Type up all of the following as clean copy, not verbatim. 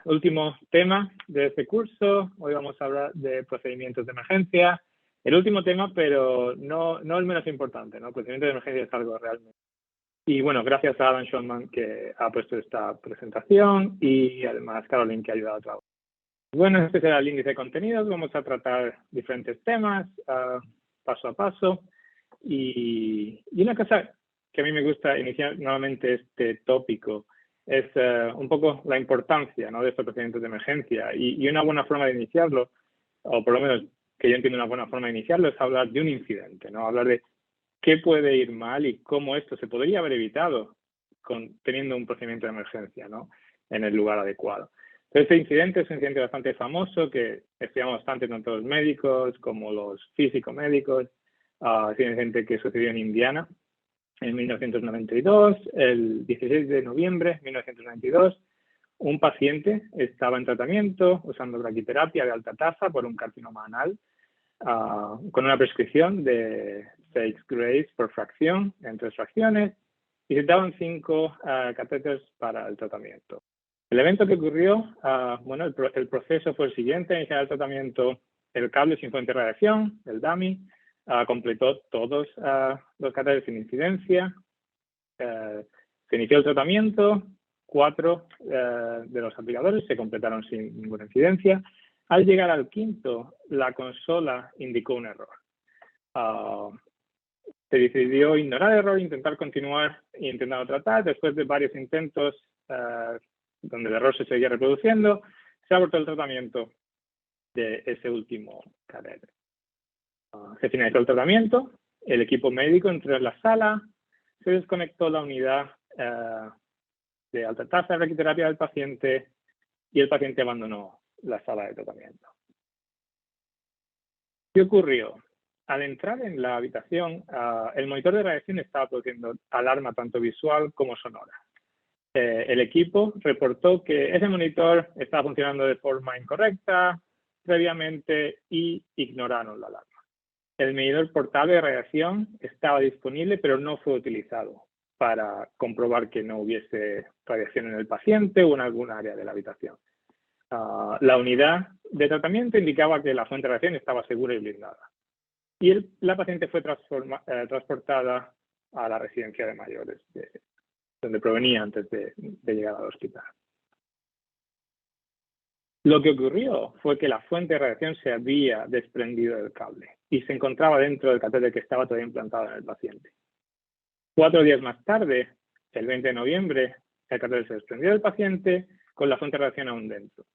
último tema de este curso. Hoy vamos a hablar de procedimientos de emergencia. El último tema, pero no el menos importante, ¿no? Procedimientos de emergencia es algo realmente. Y bueno, gracias a Adam Schulman que ha puesto esta presentación y además Caroline que ha ayudado a trabajar. Bueno, este será el índice de contenidos. Vamos a tratar diferentes temas paso a paso. Y una cosa que a mí me gusta iniciar nuevamente este tópico es un poco la importancia, ¿no?, de estos procedimientos de emergencia. Y una buena forma de iniciarlo, o por lo menos que yo entiendo una buena forma de iniciarlo, es hablar de un incidente, ¿no? Hablar de qué puede ir mal y cómo esto se podría haber evitado teniendo un procedimiento de emergencia, ¿no?, en el lugar adecuado. Entonces, este incidente es un incidente bastante famoso que estudiamos bastante tanto los médicos como los físico-médicos. Es un incidente que sucedió en Indiana en 1992, el 16 de noviembre de 1992. Un paciente estaba en tratamiento usando braquiterapia de alta tasa por un carcinoma anal con una prescripción de 6 grays por fracción en 3 fracciones y se daban 5 catéteres para el tratamiento. El evento que ocurrió, bueno, el proceso fue el siguiente: iniciar el tratamiento, el cable sin fuente de radiación, el dummy, completó todos los catéteres sin incidencia, se inició el tratamiento, 4 de los aplicadores se completaron sin ninguna incidencia. Al llegar al quinto, la consola indicó un error. Se decidió ignorar el error e intentar continuar intentando tratar. Después de varios intentos donde el error se seguía reproduciendo, se abortó el tratamiento de ese último catéter. Se finalizó el tratamiento, el equipo médico entró en la sala, se desconectó la unidad de alta tasa de braquiterapia del paciente y el paciente abandonó la sala de tratamiento. ¿Qué ocurrió? Al entrar en la habitación, el monitor de radiación estaba produciendo alarma tanto visual como sonora. El equipo reportó que ese monitor estaba funcionando de forma incorrecta previamente y ignoraron la alarma. El medidor portable de radiación estaba disponible, pero no fue utilizado para comprobar que no hubiese radiación en el paciente o en algún área de la habitación. La unidad de tratamiento indicaba que la fuente de radiación estaba segura y blindada. Y la paciente fue transportada a la residencia de mayores, donde provenía antes de llegar al hospital. Lo que ocurrió fue que la fuente de radiación se había desprendido del cable y se encontraba dentro del catéter que estaba todavía implantado en el paciente. 4 días más tarde, el 20 de noviembre, el catéter se desprendió del paciente con la fuente de radiación aún dentro.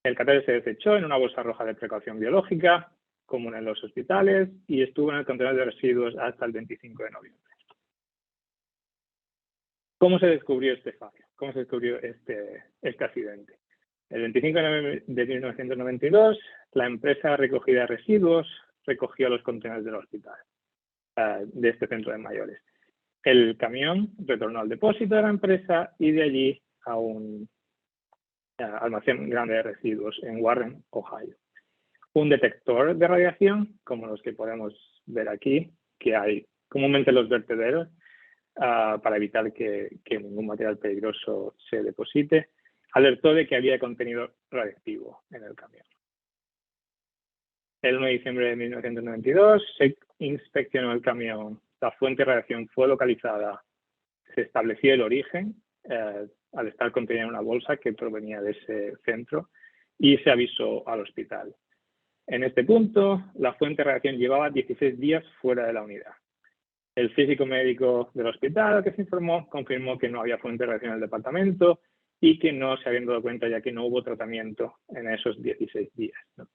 El catéter se desechó en una bolsa roja de precaución biológica, común en los hospitales, y estuvo en el contenedor de residuos hasta el 25 de noviembre. ¿Cómo se descubrió este fallo? ¿Cómo se descubrió este accidente? El 25 de noviembre de 1992, la empresa recogida de residuos recogió los contenedores del hospital, de este centro de mayores. El camión retornó al depósito de la empresa y de allí a un almacén grande de residuos en Warren, Ohio. Un detector de radiación, como los que podemos ver aquí, que hay comúnmente en los vertederos, para evitar que ningún material peligroso se deposite, alertó de que había contenido radiactivo en el camión. El 1 de diciembre de 1992 se inspeccionó el camión, la fuente de radiación fue localizada, se estableció el origen al estar contenida en una bolsa que provenía de ese centro y se avisó al hospital. En este punto, la fuente de radiación llevaba 16 días fuera de la unidad. El físico médico del hospital que se informó confirmó que no había fuente de radiación en el departamento y que no se habían dado cuenta ya que no hubo tratamiento en esos 16 días, ¿no?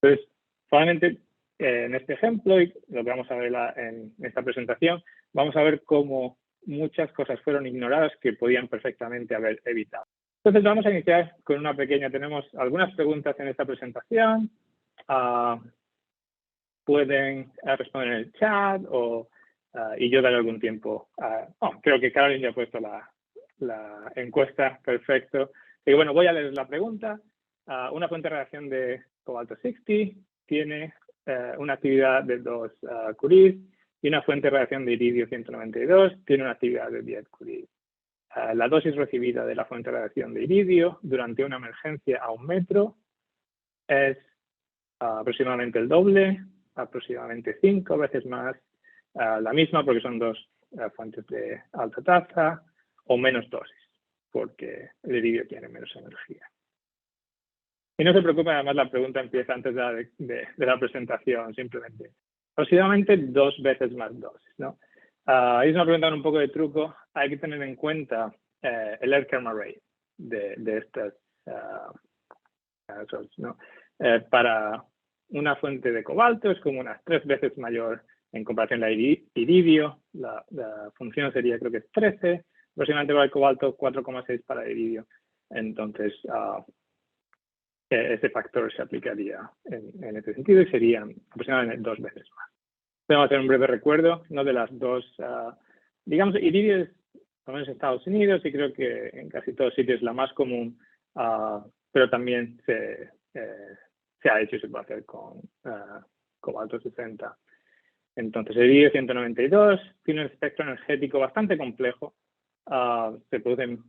Entonces, probablemente en este ejemplo y lo que vamos a ver en esta presentación, vamos a ver cómo muchas cosas fueron ignoradas que podían perfectamente haber evitado. Entonces vamos a iniciar con una pequeña, tenemos algunas preguntas en esta presentación, pueden responder en el chat y yo daré algún tiempo. Creo que Caroline ya ha puesto la encuesta, perfecto. Y bueno, voy a leer la pregunta. Una fuente de radiación de cobalto 60 tiene una actividad de 2 curies y una fuente de radiación de iridio 192 tiene una actividad de 10 curies. la dosis recibida de la fuente de radiación de iridio durante una emergencia a 1 metro es aproximadamente el doble, aproximadamente 5 veces más la misma, porque son dos fuentes de alta tasa, o menos dosis, porque el iridio tiene menos energía. Y no se preocupe, además la pregunta empieza antes de la presentación, simplemente. Aproximadamente 2 veces más dosis, ¿no? Es una pregunta con un poco de truco. Hay que tener en cuenta el Airchem Array de estas sources, ¿no? Para una fuente de cobalto es como unas 3 veces mayor en comparación a iridio. La función sería, creo que es 13, aproximadamente para el cobalto, 4,6 para el iridio. Entonces, ese factor se aplicaría en este sentido y serían aproximadamente 2 veces más. Podemos hacer un breve recuerdo, ¿no? De las dos, digamos, iridio es, por lo menos en Estados Unidos, y creo que en casi todos sitios es la más común, pero también se ha hecho y se puede hacer con cobalto 60. Entonces, el iridio 192 tiene un espectro energético bastante complejo. Se producen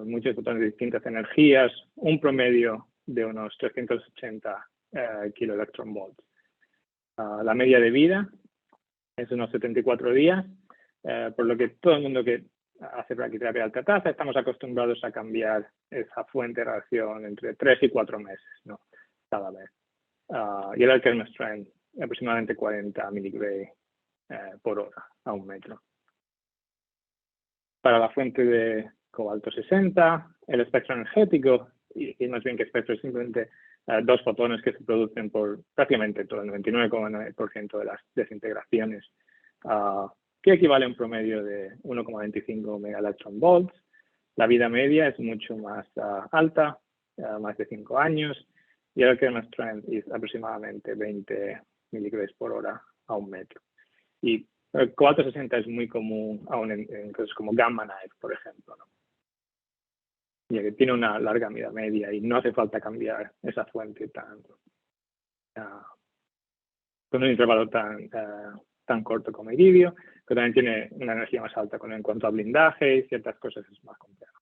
muchos fotones de distintas energías, un promedio de unos 380 kiloelectronvolts. La media de vida es unos 74 días, por lo que todo el mundo que hace braquiterapia de alta tasa estamos acostumbrados a cambiar esa fuente de radiación entre 3 y 4 meses, ¿no? Cada vez. Y el Airchem Strength aproximadamente 40 miligray por hora a 1 metro. Para la fuente de cobalto 60, el espectro energético, y más bien que espectro es simplemente 2 fotones que se producen por prácticamente todo el 99,9% de las desintegraciones, que equivale a un promedio de 1,25 megaelectronvolts. La vida media es mucho más alta, más de 5 años, y el Airchem Strength es aproximadamente 20 miligrays por hora a 1 metro. Y el cobalto 60 es muy común aún en cosas como Gamma Knife, por ejemplo, ¿no? Ya que tiene una larga vida media y no hace falta cambiar esa fuente con un intervalo tan corto como iridio, pero también tiene una energía más alta en cuanto a blindaje y ciertas cosas es más complejo.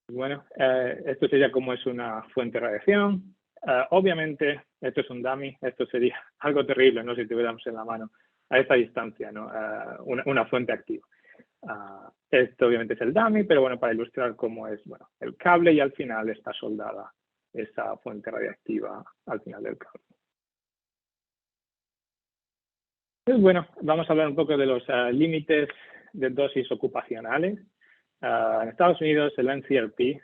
Bueno, esto sería como es una fuente de radiación. Obviamente, esto es un dummy, esto sería algo terrible, ¿no? Si tuviéramos en la mano a esta distancia, ¿no? Una fuente activa. Esto obviamente es el dummy, pero bueno, para ilustrar cómo es, bueno, el cable y al final está soldada esa fuente radiactiva al final del cable. Entonces, bueno, vamos a hablar un poco de los límites de dosis ocupacionales. En Estados Unidos, el NCRP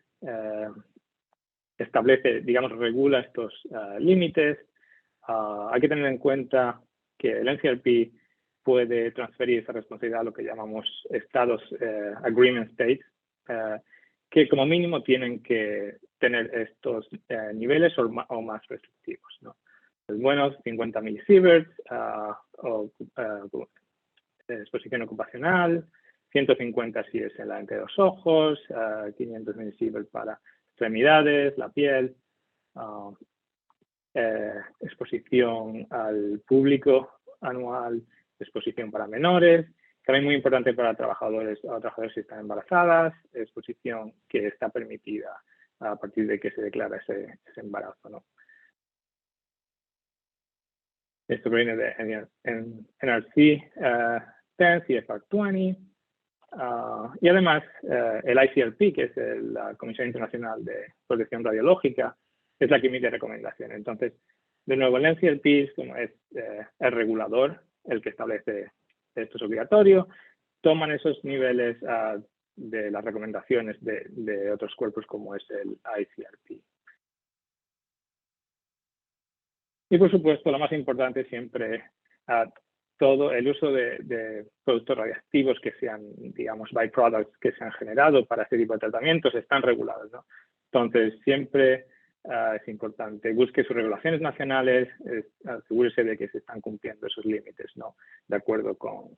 establece, digamos, regula estos límites. Hay que tener en cuenta que el NCRP puede transferir esa responsabilidad a lo que llamamos estados, agreement states, que como mínimo tienen que tener estos niveles o más restrictivos, ¿no? Pues bueno, 50 milisieverts o exposición ocupacional, 150 si es en la lente de los ojos, 500 milisieverts para extremidades, la piel, exposición al público anual, exposición para menores, también muy importante para trabajadores que están embarazadas, exposición que está permitida a partir de que se declara ese embarazo, ¿no? Esto proviene de NRC 10, CFR 20, y además el ICRP, que es la Comisión Internacional de Protección Radiológica, es la que emite recomendaciones. Entonces, de nuevo, el NCRP es el regulador, el que establece esto es obligatorio, toman esos niveles de las recomendaciones de otros cuerpos como es el ICRP. Y por supuesto, lo más importante siempre, todo el uso de productos radiactivos que sean, digamos, byproducts que se han generado para este tipo de tratamientos están regulados, ¿no? Entonces, siempre es importante, busque sus regulaciones nacionales, asegúrese de que se están cumpliendo esos límites, ¿no? De acuerdo con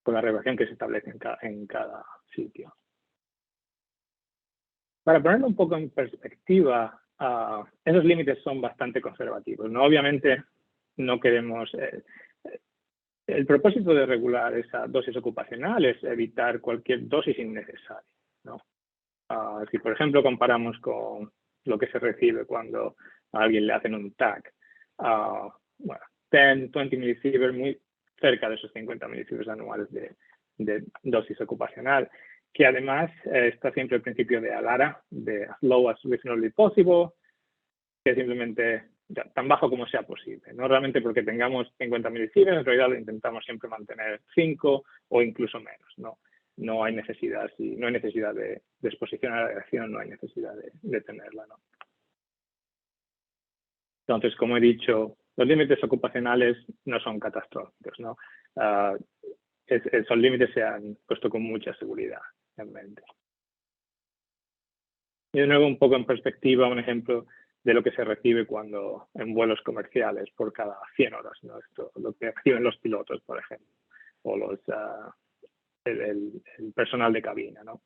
la regulación que se establece en cada sitio. Para ponerlo un poco en perspectiva, esos límites son bastante conservativos, ¿no? Obviamente no queremos El propósito de regular esa dosis ocupacional es evitar cualquier dosis innecesaria, ¿no? Si, por ejemplo, comparamos con lo que se recibe cuando a alguien le hacen un TAC, bueno, 10, 20 milisievert, muy cerca de esos 50 milisievert anuales de dosis ocupacional, que además está siempre el principio de ALARA, de as low as reasonably possible, que es simplemente tan bajo como sea posible. No realmente porque tengamos 50 milisievert, en realidad lo intentamos siempre mantener 5 o incluso menos, ¿no? No hay necesidad, si no hay necesidad de exposición a la radiación, no hay necesidad de tenerla, ¿no? Entonces, como he dicho, los límites ocupacionales no son catastróficos, ¿no? Esos límites se han puesto con mucha seguridad en mente. Y de nuevo, un poco en perspectiva, un ejemplo de lo que se recibe cuando en vuelos comerciales por cada 100 horas, ¿no? Esto, lo que reciben los pilotos, por ejemplo, o el personal de cabina, ¿no?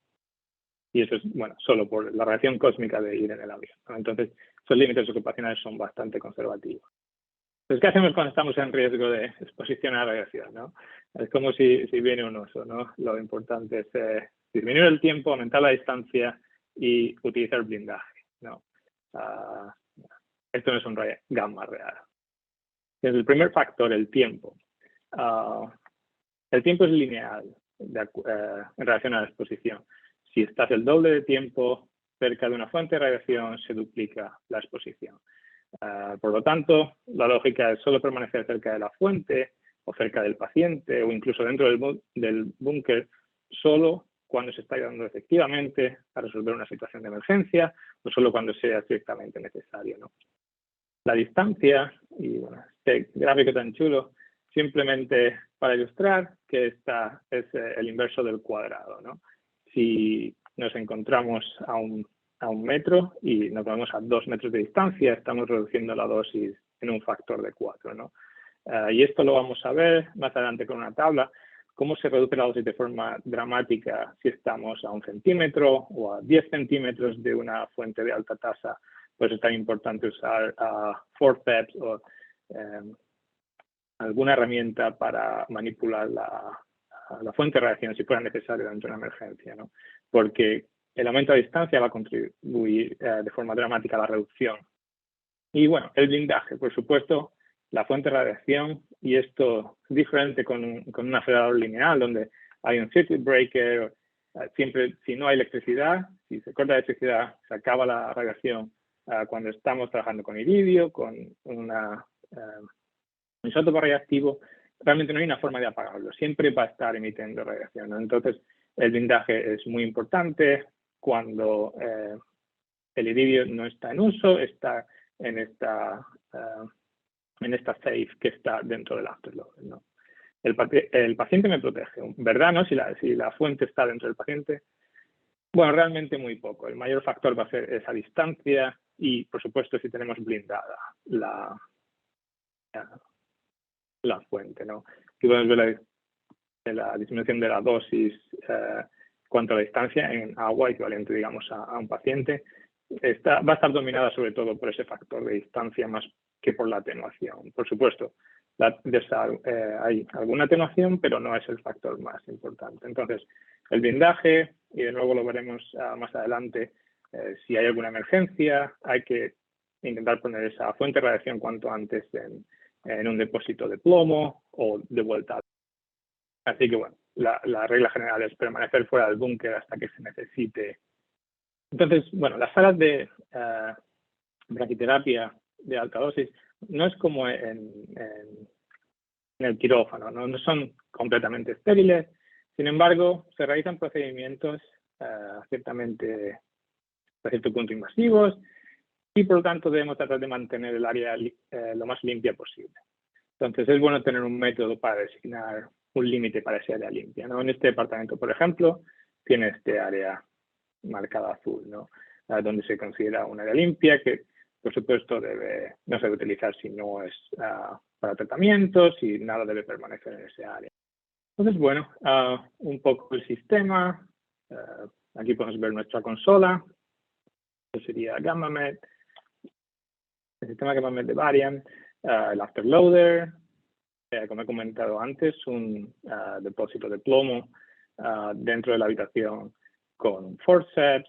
Y eso es, bueno, solo por la radiación cósmica de ir en el avión, ¿no? Entonces, esos límites ocupacionales son bastante conservativos. Entonces, ¿qué hacemos cuando estamos en riesgo de exposición a la radiación, no? Es como si viene un oso, ¿no? Lo importante es disminuir el tiempo, aumentar la distancia y utilizar blindaje, ¿no? Esto no es un rayo gamma real. Entonces, el primer factor, el tiempo. El tiempo es lineal en relación a la exposición. Si estás el doble de tiempo cerca de una fuente de radiación, se duplica la exposición. Por lo tanto, la lógica es solo permanecer cerca de la fuente o cerca del paciente o incluso dentro del búnker solo cuando se está ayudando efectivamente a resolver una situación de emergencia o solo cuando sea estrictamente necesario, ¿no? La distancia, y bueno, este gráfico tan chulo, simplemente para ilustrar que esta es el inverso del cuadrado, ¿no? Si nos encontramos a un metro y nos vamos a 2 metros de distancia, estamos reduciendo la dosis en un factor de 4, ¿no? Y esto lo vamos a ver más adelante con una tabla, cómo se reduce la dosis de forma dramática si estamos a 1 centímetro o a 10 centímetros de una fuente de alta tasa. Pues es tan importante usar forceps o alguna herramienta para manipular la fuente de radiación si fuera necesario dentro de una emergencia, ¿no? Porque el aumento de distancia va a contribuir de forma dramática a la reducción. Y bueno, el blindaje, por supuesto, la fuente de radiación, y esto es diferente con un acelerador lineal donde hay un circuit breaker, siempre si no hay electricidad, si se corta la electricidad, se acaba la radiación. Cuando estamos trabajando con iridio, con un isótopo radiactivo, realmente no hay una forma de apagarlo, siempre va a estar emitiendo radiación, ¿no? Entonces, el blindaje es muy importante cuando el iridio no está en uso, está en esta safe que está dentro del afterloader, ¿no? El paciente me protege, ¿verdad? ¿No? Si la fuente está dentro del paciente, bueno, realmente muy poco. El mayor factor va a ser esa distancia y, por supuesto, si tenemos blindada la fuente, ¿no? Aquí podemos ver la disminución de la dosis cuanto a la distancia en agua equivalente, digamos, a un paciente. Va a estar dominada sobre todo por ese factor de distancia más que por la atenuación. Por supuesto, hay alguna atenuación, pero no es el factor más importante. Entonces, el blindaje, y de nuevo lo veremos más adelante, si hay alguna emergencia, hay que intentar poner esa fuente de radiación cuanto antes en un depósito de plomo o de vuelta. Así que bueno, la regla general es permanecer fuera del búnker hasta que se necesite. Entonces, bueno, las salas de braquiterapia de alta dosis no es como en el quirófano, no son completamente estériles. Sin embargo, se realizan procedimientos ciertamente hasta cierto punto invasivos y por lo tanto debemos tratar de mantener el área lo más limpia posible. Entonces es bueno tener un método para designar un límite para esa área limpia, ¿no? En este departamento, por ejemplo, tiene este área marcada azul, ¿no? Donde se considera un área limpia que, por supuesto, no se debe utilizar si no es para tratamientos y nada debe permanecer en ese área. Entonces, bueno, un poco el sistema. Aquí podemos ver nuestra consola. Esto sería GammaMed. El sistema GammaMed de Varian. El afterloader. como he comentado antes, un depósito de plomo dentro de la habitación con forceps,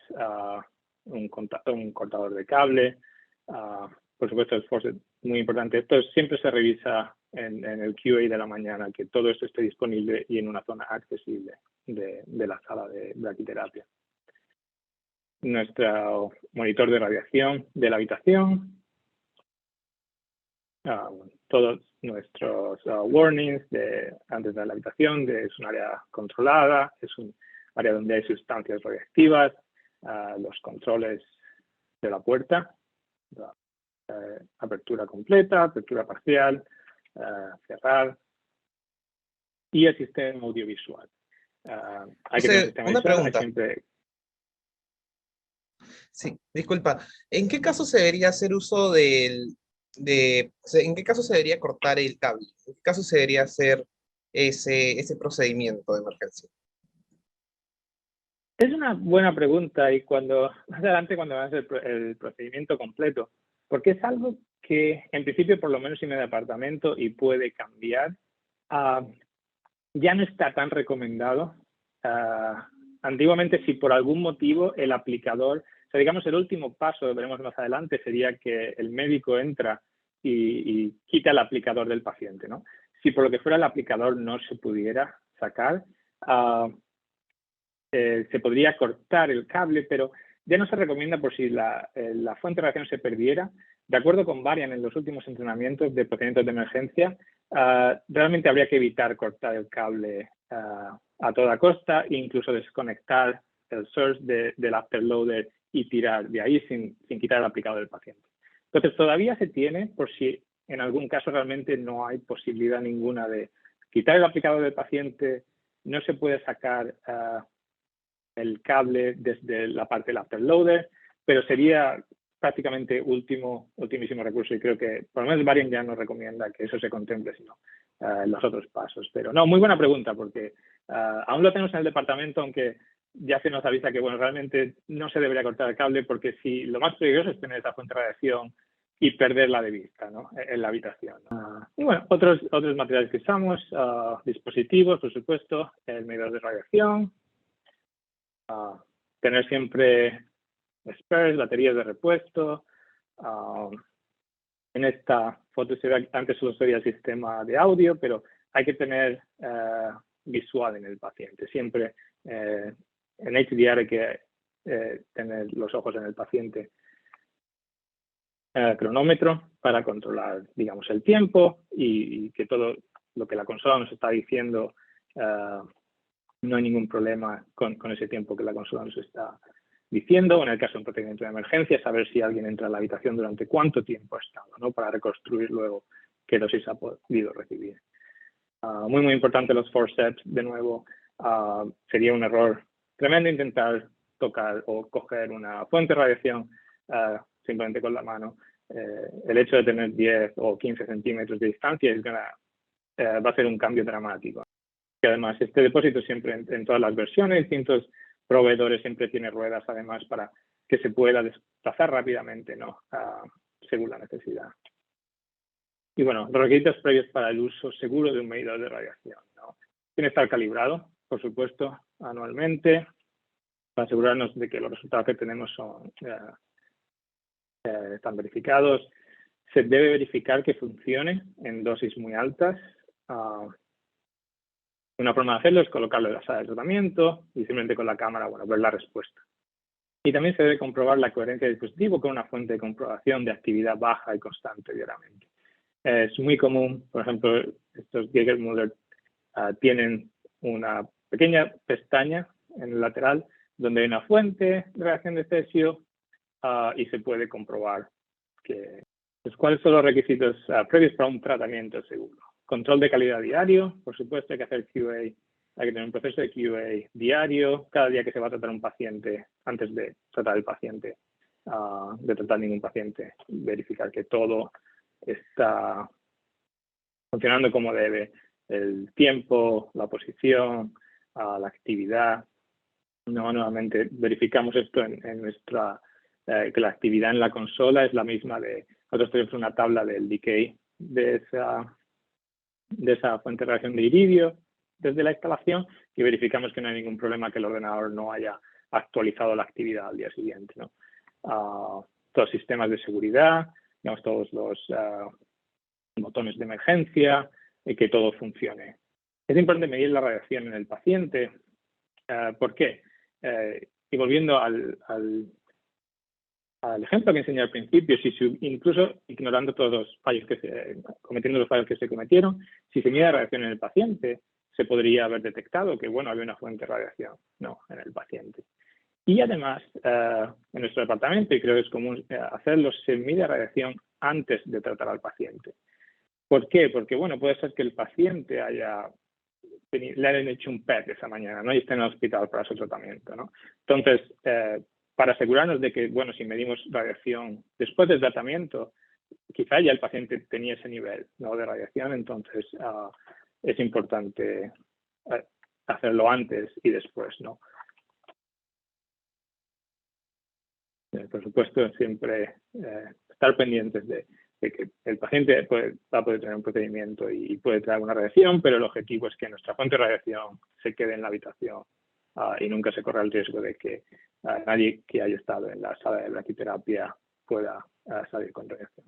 un cortador de cable. Por supuesto, el forceps muy importante. Esto siempre se revisa en el QA de la mañana, que todo esto esté disponible y en una zona accesible de la sala de braquiterapia. Nuestro monitor de radiación de la habitación. Todos nuestros warnings antes de la habitación, es un área controlada, es un área donde hay sustancias radiactivas, los controles de la puerta, apertura completa, apertura parcial, cerrar, y el sistema audiovisual. Hay que tener un sistema una visual, pregunta. siempre... Sí, disculpa. ¿En qué caso se debería hacer uso ¿en qué caso se debería cortar el cable? ¿En qué caso se debería hacer ese procedimiento de emergencia? Es una buena pregunta, y más adelante cuando veas el procedimiento completo, porque es algo que en principio, por lo menos en mi departamento, y puede cambiar, ya no está tan recomendado. Antiguamente, si por algún motivo el aplicador, o sea, digamos, el último paso, lo veremos más adelante, sería que el médico entra y quita el aplicador del paciente, ¿no? Si por lo que fuera el aplicador no se pudiera sacar, se podría cortar el cable, pero ya no se recomienda por si la fuente de radiación se perdiera. De acuerdo con Varian en los últimos entrenamientos de procedimientos de emergencia, realmente habría que evitar cortar el cable a toda costa e incluso desconectar el source del afterloader y tirar de ahí sin quitar el aplicador del paciente. Entonces, todavía se tiene, por si en algún caso realmente no hay posibilidad ninguna de quitar el aplicador del paciente, no se puede sacar el cable desde la parte del afterloader, pero sería prácticamente ultimísimo recurso, y creo que por lo menos Varian ya no recomienda que eso se contemple, sino los otros pasos. Pero no, muy buena pregunta, porque aún lo tenemos en el departamento, aunque ya se nos avisa que, bueno, realmente no se debería cortar el cable, porque si lo más peligroso es tener esa fuente de radiación y perderla de vista, ¿no?, en la habitación. Y bueno, otros materiales que usamos, dispositivos, por supuesto, el medidor de radiación, tener siempre spares, baterías de repuesto. En esta foto se ve, antes solo sería el sistema de audio, pero hay que tener visual en el paciente. Siempre en HDR hay que tener los ojos en el paciente. Cronómetro para controlar, digamos, el tiempo y que todo lo que la consola nos está diciendo, no hay ningún problema con ese tiempo que la consola nos está diciendo. En el caso de un procedimiento de emergencia, saber si alguien entra a la habitación durante cuánto tiempo ha estado, ¿no?, para reconstruir luego qué dosis ha podido recibir. Muy importante los forceps, de nuevo. Sería un error tremendo intentar tocar o coger una fuente de radiación simplemente con la mano. El hecho de tener 10 o 15 centímetros de distancia va a ser un cambio dramático. Y además, este depósito siempre en todas las versiones, distintos proveedores siempre tiene ruedas, además, para que se pueda desplazar rápidamente, ¿no?, según la necesidad. Y bueno, los requisitos previos para el uso seguro de un medidor de radiación, ¿no? Tiene que estar calibrado, por supuesto, anualmente, para asegurarnos de que los resultados que tenemos están verificados. Se debe verificar que funcione en dosis muy altas. Una forma de hacerlo es colocarlo en la sala de tratamiento y simplemente con la cámara, bueno, ver la respuesta. Y también se debe comprobar la coherencia del dispositivo con una fuente de comprobación de actividad baja y constante diariamente. Es muy común, por ejemplo, estos Geiger-Müller tienen una pequeña pestaña en el lateral donde hay una fuente de reacción de cesio y se puede comprobar cuáles son los requisitos previos para un tratamiento seguro. Control de calidad diario, por supuesto, hay que hacer QA, hay que tener un proceso de QA diario, cada día que se va a tratar un paciente, antes de tratar el paciente, de tratar ningún paciente, verificar que todo está funcionando como debe, el tiempo, la posición, la actividad. Nuevamente verificamos esto en nuestra, que la actividad en la consola es la misma nosotros tenemos una tabla del decay de de esa fuente de radiación de iridio desde la instalación y verificamos que no hay ningún problema que el ordenador no haya actualizado la actividad al día siguiente, ¿no? Todos los sistemas de seguridad, digamos, todos los botones de emergencia y que todo funcione. Es importante medir la radiación en el paciente. ¿Por qué? Y volviendo al ejemplo que enseñé al principio, incluso ignorando todos los fallos cometiendo los fallos que se cometieron, si se mide la radiación en el paciente, se podría haber detectado que, bueno, había una fuente de radiación, no, en el paciente. Y además, en nuestro departamento, y creo que es común hacerlo, se mide radiación antes de tratar al paciente. ¿Por qué? Porque, bueno, puede ser que el paciente le hayan hecho un PET esa mañana, ¿no? Y esté en el hospital para su tratamiento, ¿no? Entonces, para asegurarnos de que, bueno, si medimos radiación después del tratamiento, quizá ya el paciente tenía ese nivel, ¿no?, de radiación, entonces es importante hacerlo antes y después, ¿no? Por supuesto, siempre estar pendientes de que el paciente va a poder tener un procedimiento y puede traer una radiación, pero el objetivo es que nuestra fuente de radiación se quede en la habitación y nunca se corra el riesgo de que nadie que haya estado en la sala de braquiterapia pueda salir con radiación.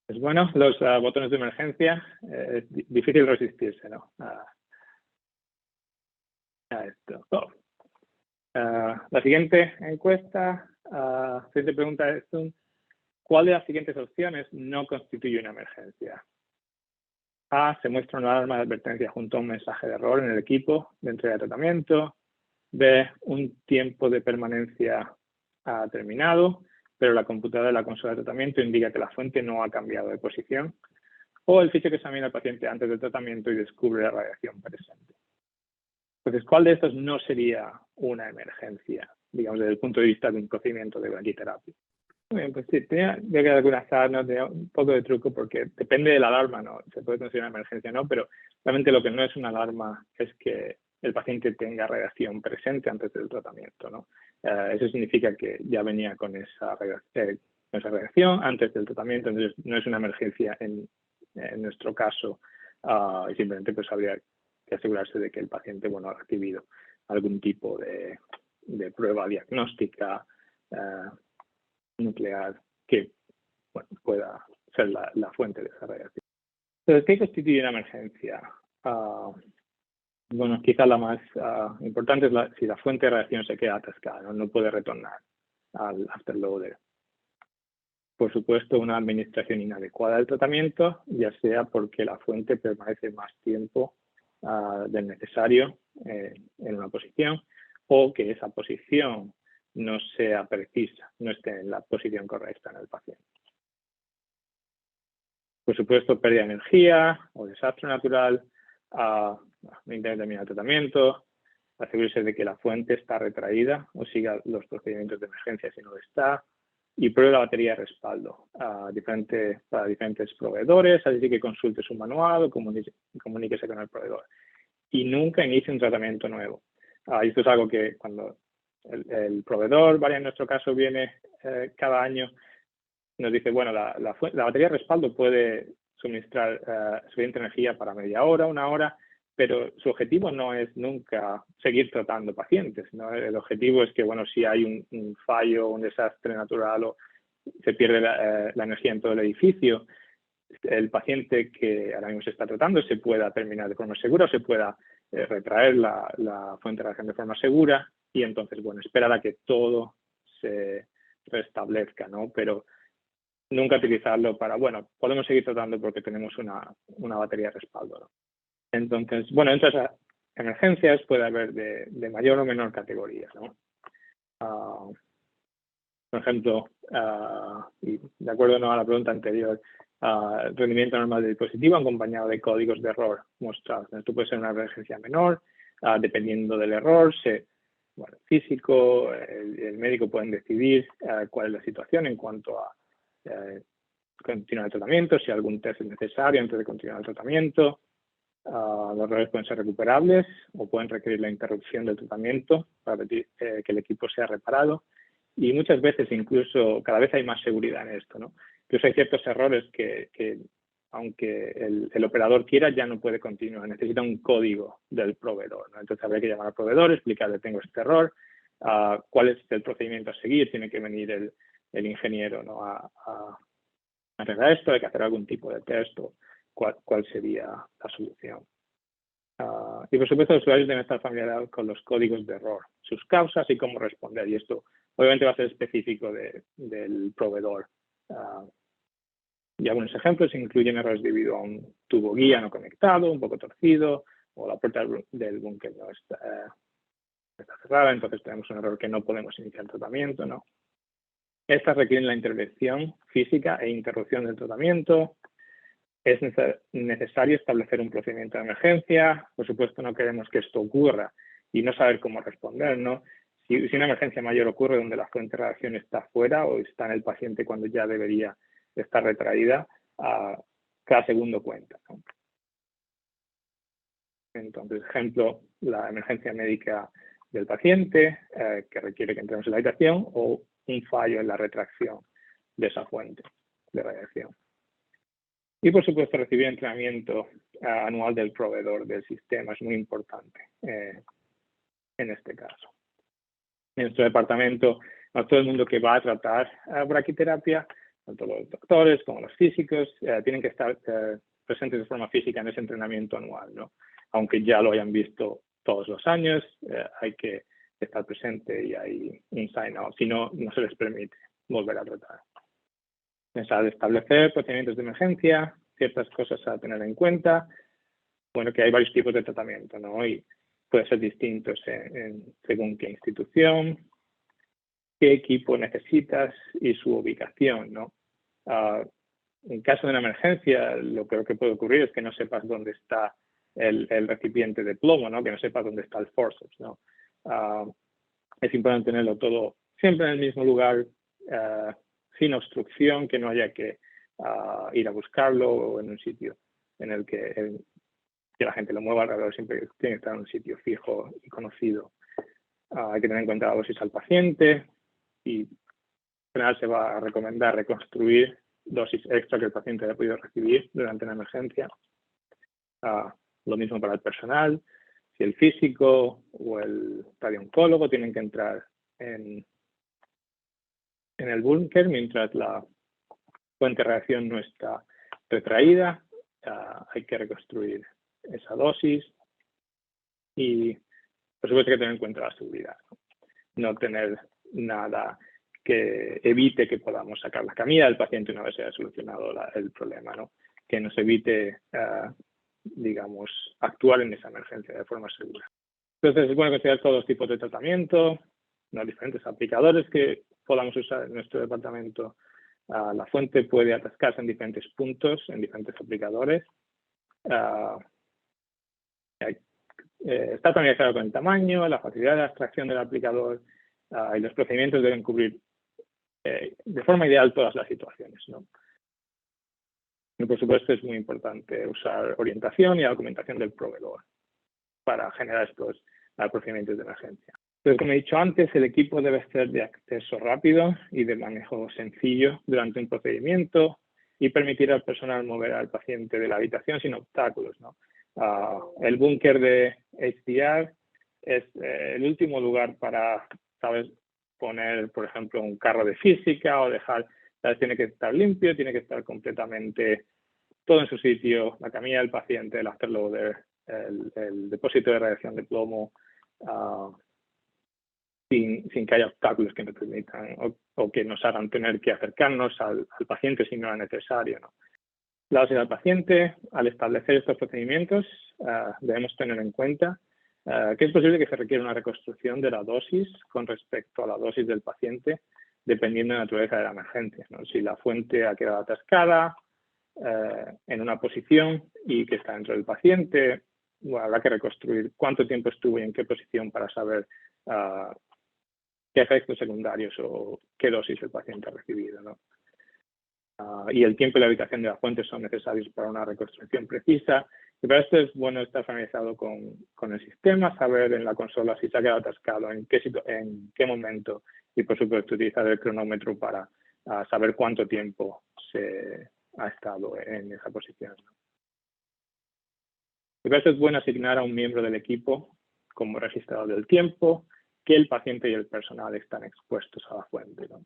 Pues bueno, los botones de emergencia, es difícil resistirse, ¿no? A esto. La siguiente encuesta, siguiente pregunta es, ¿cuál de las siguientes opciones no constituye una emergencia? A, se muestra una alarma de advertencia junto a un mensaje de error en el equipo de entrega de tratamiento. B, un tiempo de permanencia ha terminado, pero la computadora de la consola de tratamiento indica que la fuente no ha cambiado de posición. O el ficho que examina al paciente antes del tratamiento y descubre la radiación presente. Entonces, ¿cuál de estos no sería una emergencia, digamos, desde el punto de vista de un procedimiento de braquiterapia? Muy bien, pues sí, tenía que dar algunas ¿no? Tenía un poco de truco porque depende de la alarma, ¿no? Se puede considerar una emergencia, ¿no? Pero realmente lo que no es una alarma es que el paciente tenga radiación presente antes del tratamiento, ¿no? Eso significa que ya venía con esa radiación antes del tratamiento, entonces no es una emergencia en nuestro caso, y simplemente pues habría que asegurarse de que el paciente, bueno, ha recibido algún tipo de prueba diagnóstica nuclear que, bueno, pueda ser la fuente de esa radiación. Entonces, ¿qué constituye una emergencia? Bueno, quizá la más importante es si la fuente de radiación se queda atascada, no puede retornar al afterloader. Por supuesto, una administración inadecuada del tratamiento, ya sea porque la fuente permanece más tiempo del necesario en una posición, o que esa posición no sea precisa, no esté en la posición correcta en el paciente. Por supuesto, pérdida de energía o desastre natural, indeterminado el tratamiento, asegurarse de que la fuente está retraída o siga los procedimientos de emergencia si no lo está, y pruebe la batería de respaldo para diferentes proveedores, así que consulte su manual o comuníquese con el proveedor. Y nunca inicie un tratamiento nuevo. Esto es algo que cuando el proveedor, en nuestro caso, viene cada año, nos dice, bueno, la batería de respaldo puede suministrar suficiente energía para media hora, una hora, pero su objetivo no es nunca seguir tratando pacientes, ¿no? El objetivo es que, bueno, si hay un fallo, un desastre natural o se pierde la energía en todo el edificio, el paciente que ahora mismo se está tratando se pueda terminar de forma segura o se pueda retraer la fuente de radiación de forma segura y entonces, bueno, esperar a que todo se restablezca, ¿no? Pero nunca utilizarlo para, bueno, podemos seguir tratando porque tenemos una batería de respaldo, ¿no? Entonces, bueno, entre esas emergencias puede haber de mayor o menor categoría, ¿no? Por ejemplo, y de acuerdo a la pregunta anterior, rendimiento normal del dispositivo acompañado de códigos de error mostrados. Esto puede ser una emergencia menor, dependiendo del error, bueno, físico, el médico pueden decidir cuál es la situación en cuanto a continuar el tratamiento, si algún test es necesario antes de continuar el tratamiento. Los errores pueden ser recuperables o pueden requerir la interrupción del tratamiento para que el equipo sea reparado. Y muchas veces, incluso, cada vez hay más seguridad en esto, ¿no? Incluso hay ciertos errores que aunque el operador quiera, ya no puede continuar. Necesita un código del proveedor, ¿no? Entonces habría que llamar al proveedor, explicarle, tengo este error, cuál es el procedimiento a seguir, tiene que venir el ingeniero, ¿no? a arreglar esto, hay que hacer algún tipo de test, o cuál sería la solución. Y por supuesto, los usuarios deben estar familiarizados con los códigos de error, sus causas y cómo responder. Y esto obviamente va a ser específico del proveedor. Y algunos ejemplos incluyen errores debido a un tubo guía no conectado, un poco torcido, o la puerta del búnker no está cerrada, entonces tenemos un error que no podemos iniciar el tratamiento, ¿no? Estas requieren la intervención física e interrupción del tratamiento. Es necesario establecer un procedimiento de emergencia. Por supuesto, no queremos que esto ocurra y no saber cómo responder, ¿no? Si una emergencia mayor ocurre donde la fuente de radiación está fuera o está en el paciente cuando ya debería estar retraída, cada segundo cuenta, ¿no? Entonces, ejemplo, la emergencia médica del paciente que requiere que entremos en la habitación o un fallo en la retracción de esa fuente de radiación. Y, por supuesto, recibir entrenamiento anual del proveedor del sistema es muy importante en este caso. En nuestro departamento, a todo el mundo que va a tratar braquiterapia, tanto los doctores como los físicos, tienen que estar presentes de forma física en ese entrenamiento anual, ¿no? Aunque ya lo hayan visto todos los años, hay que estar presente y hay un sign-out, si no, no se les permite volver a tratar. Al establecer procedimientos de emergencia, ciertas cosas a tener en cuenta, bueno, que hay varios tipos de tratamiento, ¿no? Y puede ser distintos según qué institución, qué equipo necesitas y su ubicación, ¿no? En caso de una emergencia, lo peor que puede ocurrir es que no sepas dónde está el recipiente de plomo, ¿no? Que no sepas dónde está el forceps, ¿no? Es importante tenerlo todo siempre en el mismo lugar, sin obstrucción, que no haya que ir a buscarlo o en un sitio en el que la gente lo mueva alrededor, siempre tiene que estar en un sitio fijo y conocido. Hay que tener en cuenta la dosis al paciente y en general se va a recomendar reconstruir dosis extra que el paciente haya podido recibir durante una emergencia. Lo mismo para el personal. Si el físico o el radiooncólogo tienen que entrar en el búnker mientras la fuente de radiación no está retraída, hay que reconstruir esa dosis y por supuesto hay que tener en cuenta la seguridad, no tener nada que evite que podamos sacar la camilla del paciente una vez se haya solucionado el problema, ¿no? Que nos evite, digamos, actuar en esa emergencia de forma segura. Entonces es bueno considerar todos los tipos de tratamiento, los diferentes aplicadores que podamos usar en nuestro departamento. La fuente puede atascarse en diferentes puntos, en diferentes aplicadores. Está familiarizado con el tamaño, la facilidad de abstracción del aplicador y los procedimientos deben cubrir de forma ideal todas las situaciones, ¿no? Y por supuesto es muy importante usar orientación y la documentación del proveedor para generar estos procedimientos de emergencia. Entonces, como he dicho antes, el equipo debe ser de acceso rápido y de manejo sencillo durante un procedimiento y permitir al personal mover al paciente de la habitación sin obstáculos, ¿no? El búnker de HDR es el último lugar para, ¿sabes?, poner, por ejemplo, un carro de física o dejar, ¿sabes? Tiene que estar limpio, tiene que estar completamente todo en su sitio, la camilla del paciente, el afterloader, el depósito de radiación de plomo, sin que haya obstáculos que nos permitan o que nos hagan tener que acercarnos al paciente si no es necesario, ¿no? La dosis del paciente, al establecer estos procedimientos, debemos tener en cuenta que es posible que se requiera una reconstrucción de la dosis con respecto a la dosis del paciente, dependiendo de la naturaleza de la emergencia, ¿no? Si la fuente ha quedado atascada en una posición y que está dentro del paciente, bueno, habrá que reconstruir cuánto tiempo estuvo y en qué posición para saber qué efectos secundarios o qué dosis el paciente ha recibido, ¿no? Y el tiempo y la ubicación de la fuente son necesarios para una reconstrucción precisa. Y para esto es bueno estar familiarizado con el sistema, saber en la consola si se ha quedado atascado, en qué momento, y por supuesto utilizar el cronómetro para saber cuánto tiempo ha estado en esa posición, ¿no? Y por eso es bueno asignar a un miembro del equipo como registrador del tiempo que el paciente y el personal están expuestos a la fuente, ¿no?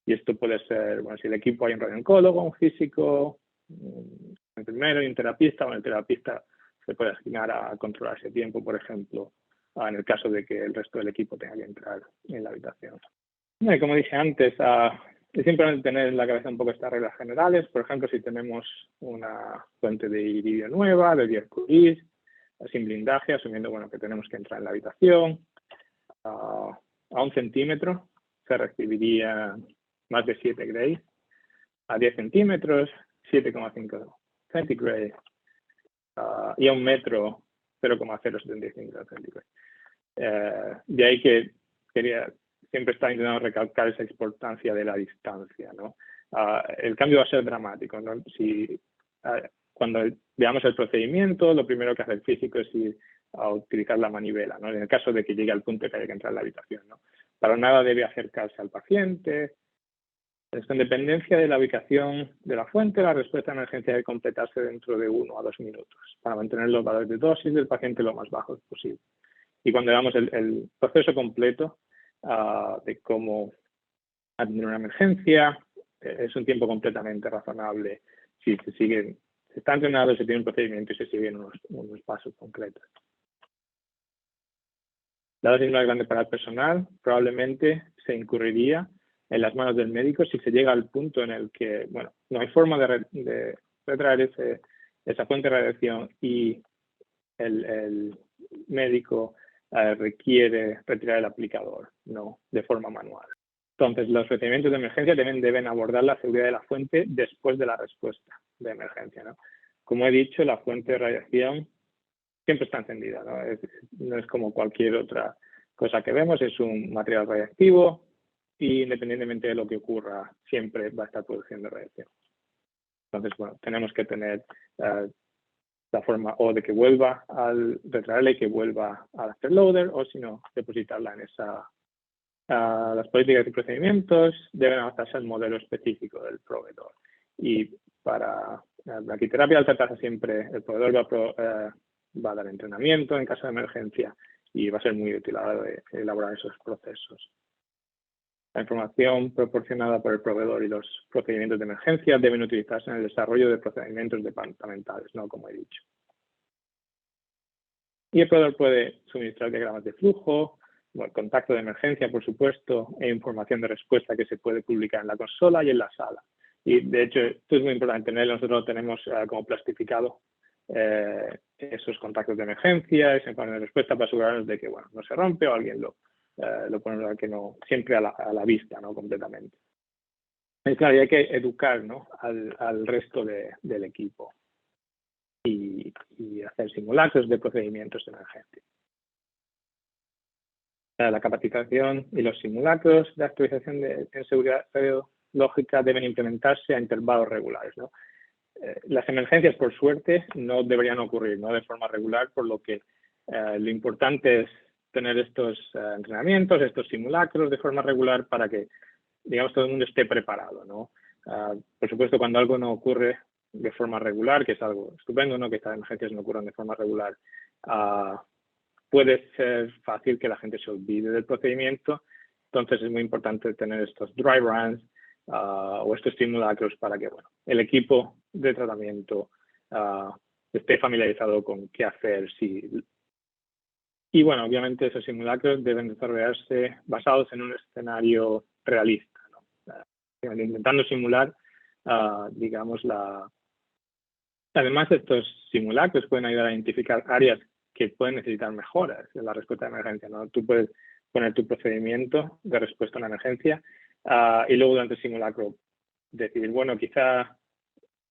Y esto puede ser, bueno, si el equipo hay un radiooncólogo, un físico, un enfermero y un terapista, bueno, el terapista se puede asignar a controlar ese tiempo, por ejemplo, en el caso de que el resto del equipo tenga que entrar en la habitación. Y como dije antes, es simplemente tener en la cabeza un poco estas reglas generales. Por ejemplo, si tenemos una fuente de iridio nueva, de 10 curies, sin blindaje, asumiendo bueno, que tenemos que entrar en la habitación, a 1 centímetro se recibiría más de 7 Gray, a 10 centímetros 7,5 centígrados, y a 1 metro 0,075 centígrados. De ahí que siempre está intentando recalcar esa importancia de la distancia, ¿no? El cambio va a ser dramático, ¿no? Cuando veamos el procedimiento, lo primero que hace el físico es ir a utilizar la manivela, ¿no? En el caso de que llegue al punto de que haya que entrar en la habitación, ¿no? Para nada debe acercarse al paciente. Con dependencia de la ubicación de la fuente, la respuesta de emergencia debe completarse dentro de 1 a 2 minutos para mantener los valores de dosis del paciente lo más bajos posible. Y cuando veamos el proceso completo de cómo atender una emergencia, es un tiempo completamente razonable si se está entrenado, se tiene un procedimiento y se siguen unos pasos concretos. La dosis más grande para el personal probablemente se incurriría en las manos del médico si se llega al punto en el que, bueno, no hay forma de retraer esa fuente de radiación y el médico requiere retirar el aplicador, no de forma manual. Entonces, los procedimientos de emergencia deben abordar la seguridad de la fuente después de la respuesta de emergencia, ¿no? Como he dicho, la fuente de radiación siempre está encendida, ¿no? No es como cualquier otra cosa que vemos, es un material radiactivo y independientemente de lo que ocurra, siempre va a estar produciendo radiación. Entonces, bueno, tenemos que tener la forma o de que vuelva al retraerla y que vuelva al afterloader, o si no, depositarla en las políticas y procedimientos deben adaptarse al modelo específico del proveedor. Y para la braquiterapia alta tasa siempre el proveedor va a dar entrenamiento en caso de emergencia y va a ser muy útil a la hora de elaborar esos procesos. La información proporcionada por el proveedor y los procedimientos de emergencia deben utilizarse en el desarrollo de procedimientos departamentales, ¿no? Como he dicho. Y el proveedor puede suministrar diagramas de flujo, bueno, contacto de emergencia, por supuesto, e información de respuesta que se puede publicar en la consola y en la sala. Y, de hecho, esto es muy importante tenerlo. Nosotros lo tenemos como plastificado esos contactos de emergencia, esa información de respuesta para asegurarnos de que, bueno, no se rompe o alguien lo pone que no, siempre a la vista, ¿no? Completamente. Y claro, y hay que educar, ¿no? al resto del equipo y hacer simulacros de procedimientos de emergencia. La capacitación y los simulacros de actualización en seguridad radiológica deben implementarse a intervalos regulares, ¿no? Las emergencias, por suerte, no deberían ocurrir, ¿no? De forma regular, por lo que lo importante es tener estos entrenamientos, estos simulacros de forma regular para que, digamos, todo el mundo esté preparado, ¿no? Por supuesto, cuando algo no ocurre de forma regular, que es algo estupendo, ¿no? Que estas emergencias no ocurran de forma regular, puede ser fácil que la gente se olvide del procedimiento. Entonces es muy importante tener estos dry runs o estos simulacros para que, bueno, el equipo de tratamiento esté familiarizado con qué hacer. Y bueno, obviamente esos simulacros deben desarrollarse basados en un escenario realista, ¿no? Intentando simular, digamos, Además, estos simulacros pueden ayudar a identificar áreas que pueden necesitar mejoras en la respuesta de emergencia, ¿no? Tú puedes poner tu procedimiento de respuesta a una emergencia y luego durante el simulacro decidir, bueno, quizá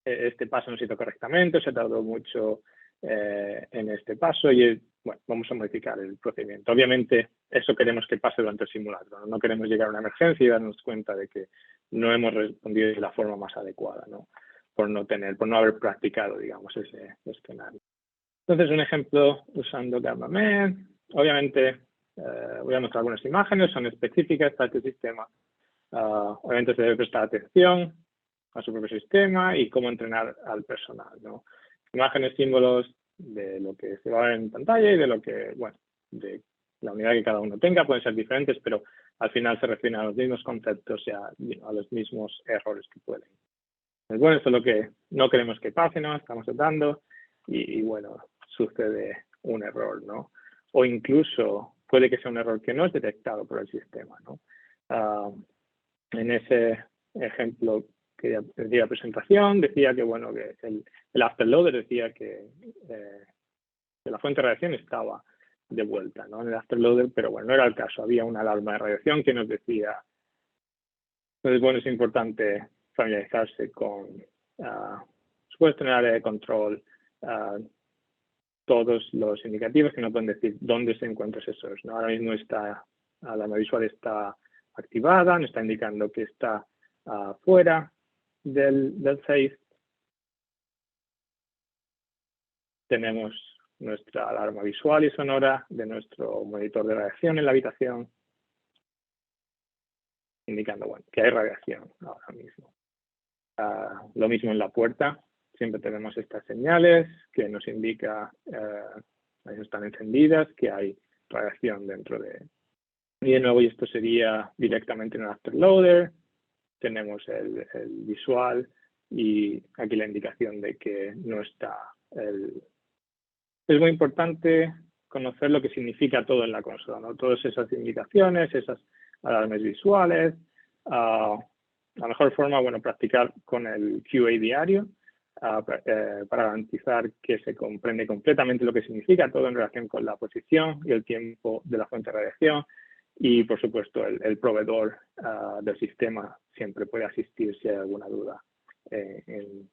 este paso no se hizo correctamente, se tardó mucho en este paso y, bueno, vamos a modificar el procedimiento. Obviamente, eso queremos que pase durante el simulacro, ¿no? No queremos llegar a una emergencia y darnos cuenta de que no hemos respondido de la forma más adecuada, ¿no? Por no haber practicado, digamos, ese escenario. Entonces, un ejemplo usando GammaMed. Obviamente, voy a mostrar algunas imágenes, son específicas para este sistema. Obviamente se debe prestar atención a su propio sistema y cómo entrenar al personal, ¿no? Imágenes, símbolos de lo que se va a ver en pantalla y de lo que, bueno, de la unidad que cada uno tenga, pueden ser diferentes, pero al final se refieren a los mismos conceptos y a los mismos errores que pueden. Pues bueno, esto es lo que no queremos que pase, ¿no? Estamos tratando y bueno, sucede un error, ¿no? O incluso puede que sea un error que no es detectado por el sistema, ¿no? En ese ejemplo que ya decía la presentación, decía que, bueno, que el afterloader decía que la fuente de radiación estaba de vuelta, ¿no? En el afterloader, pero bueno, no era el caso. Había una alarma de radiación que nos decía. Entonces, bueno, es importante familiarizarse con, puedes tener área de control, todos los indicativos que nos pueden decir dónde se encuentra ese source, ¿no? Ahora mismo la alarma visual está activada, nos está indicando que está fuera del safe. Tenemos nuestra alarma visual y sonora de nuestro monitor de radiación en la habitación, indicando, bueno, que hay radiación ahora mismo. Lo mismo en la puerta, siempre tenemos estas señales que nos indica que están encendidas, que hay radiación dentro de. Y de nuevo, y esto sería directamente en el afterloader, tenemos el visual y aquí la indicación de que no está Es muy importante conocer lo que significa todo en la consola, ¿no? Todas esas indicaciones, esas alarmas visuales. La mejor forma, bueno, practicar con el QA diario para garantizar que se comprende completamente lo que significa todo en relación con la posición y el tiempo de la fuente de radiación. Y, por supuesto, el proveedor del sistema siempre puede asistir si hay alguna duda en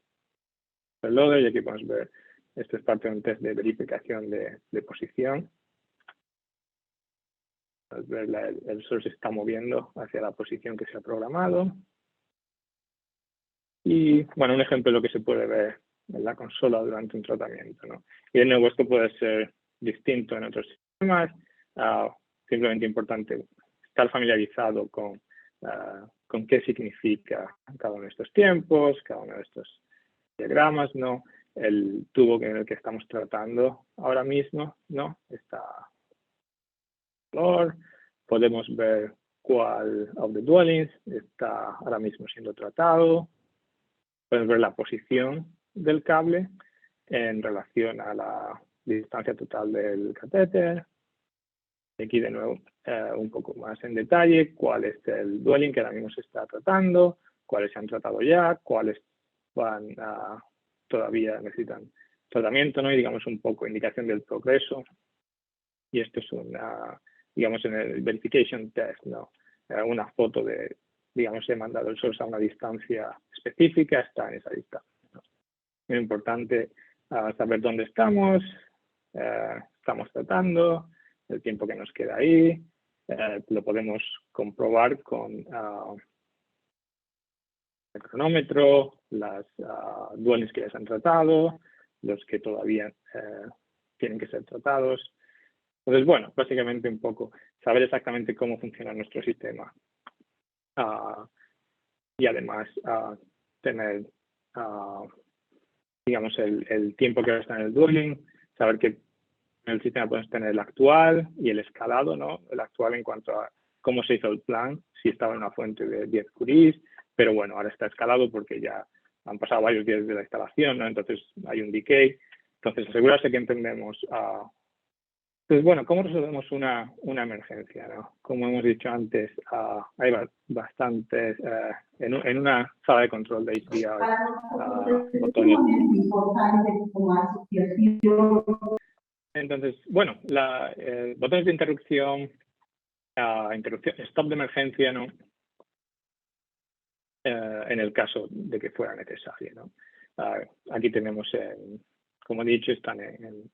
el loader. Y aquí podemos ver, esto es parte de un test de verificación de posición. Podemos ver el source se está moviendo hacia la posición que se ha programado. Y, bueno, un ejemplo de lo que se puede ver en la consola durante un tratamiento, ¿no? Y de nuevo, esto puede ser distinto en otros sistemas. Simplemente importante estar familiarizado con qué significa cada uno de estos tiempos, cada uno de estos diagramas, ¿no? El tubo en el que estamos tratando ahora mismo, ¿no? Está color. Podemos ver cuál of the dwellings está ahora mismo siendo tratado. Podemos ver la posición del cable en relación a la distancia total del catéter. Aquí de nuevo un poco más en detalle cuál es el dwelling que ahora mismo se está tratando, cuáles se han tratado ya, cuáles todavía necesitan tratamiento, ¿no? Y digamos un poco indicación del progreso. Y esto es digamos en el verification test, ¿no? Una foto de, digamos, he mandado el source a una distancia específica, está en esa distancia, ¿no? Muy importante saber dónde estamos tratando, el tiempo que nos queda ahí. Lo podemos comprobar con el cronómetro, las dwellings que ya se han tratado, los que todavía tienen que ser tratados. Entonces, bueno, básicamente un poco saber exactamente cómo funciona nuestro sistema y además tener, digamos, el tiempo que está en el dwelling, saber que en el sistema podemos tener el actual y el escalado, ¿no? El actual en cuanto a cómo se hizo el plan, si estaba en una fuente de 10 curies, pero bueno, ahora está escalado porque ya han pasado varios días de la instalación, ¿no? Entonces hay un decay. Entonces asegurarse que entendemos. Pues bueno, ¿cómo resolvemos una emergencia, ¿no? Como hemos dicho antes, hay bastantes, en una sala de control de HDR, botones. Entonces, bueno, botones de interrupción, stop de emergencia, ¿no? En el caso de que fuera necesario, ¿no? Aquí tenemos, como he dicho, están en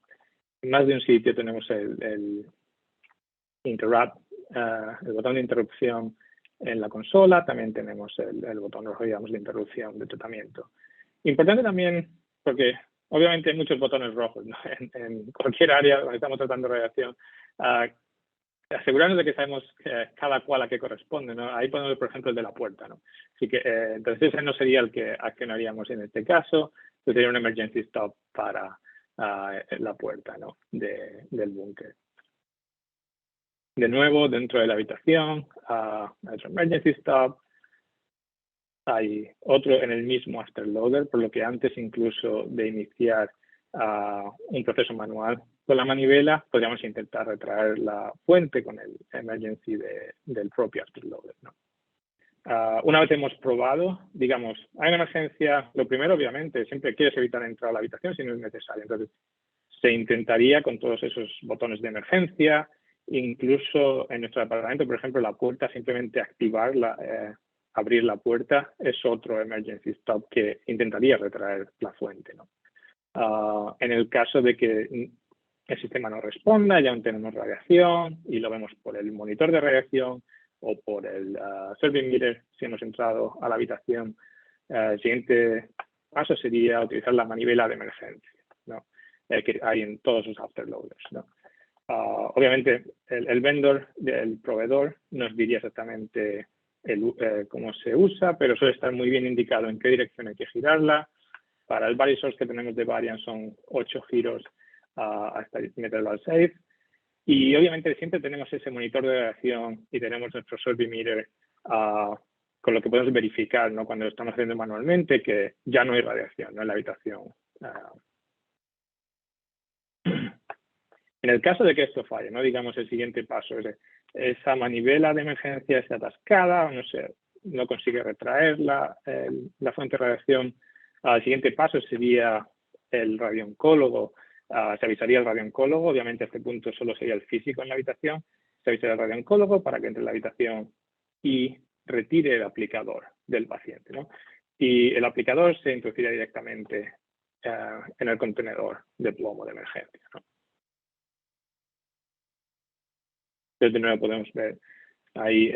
más de un sitio. Tenemos el interrupt, el botón de interrupción en la consola. También tenemos el botón rojo, digamos, de interrupción de tratamiento. Importante también, porque obviamente hay muchos botones rojos, ¿no? En cualquier área donde estamos tratando radiación, asegurarnos de que sabemos cada cual a qué corresponde, ¿no? Ahí ponemos, por ejemplo, el de la puerta, ¿no? Así que, entonces, ese no sería el que accionaríamos en este caso, sería un emergency stop para la puerta, ¿no? Del búnker. De nuevo, dentro de la habitación, otro emergency stop. Hay otro en el mismo afterloader, por lo que antes incluso de iniciar un proceso manual con la manivela, podríamos intentar retraer la fuente con el emergency del propio afterloader, ¿no? Una vez hemos probado, digamos, hay una emergencia, lo primero, obviamente, siempre quieres evitar entrar a la habitación si no es necesario. Entonces, se intentaría con todos esos botones de emergencia, incluso en nuestro departamento, por ejemplo, la puerta, simplemente abrir la puerta es otro emergency stop que intentaría retraer la fuente, ¿no? En el caso de que el sistema no responda, ya tenemos radiación y lo vemos por el monitor de radiación o por el serving meter si hemos entrado a la habitación. El siguiente paso sería utilizar la manivela de emergencia, ¿no? Que hay en todos los afterloaders, ¿no? Obviamente, el vendor, el proveedor, nos diría exactamente cómo se usa, pero suele estar muy bien indicado en qué dirección hay que girarla. Para el body source que tenemos de Varian son 8 giros hasta meterlo al safe. Y obviamente siempre tenemos ese monitor de radiación y tenemos nuestro serving meter con lo que podemos verificar, ¿no? Cuando lo estamos haciendo manualmente, que ya no hay radiación, ¿no? En la habitación. En el caso de que esto falle, ¿no? Digamos, el siguiente paso es esa manivela de emergencia está atascada, no consigue retraer la fuente de radiación. El siguiente paso sería el radiooncólogo. Se avisaría al radiooncólogo, obviamente a este punto solo sería el físico en la habitación, se avisaría al radiooncólogo para que entre en la habitación y retire el aplicador del paciente, ¿no? Y el aplicador se introduciría directamente en el contenedor de plomo de emergencia, ¿no? Entonces, de nuevo podemos ver ahí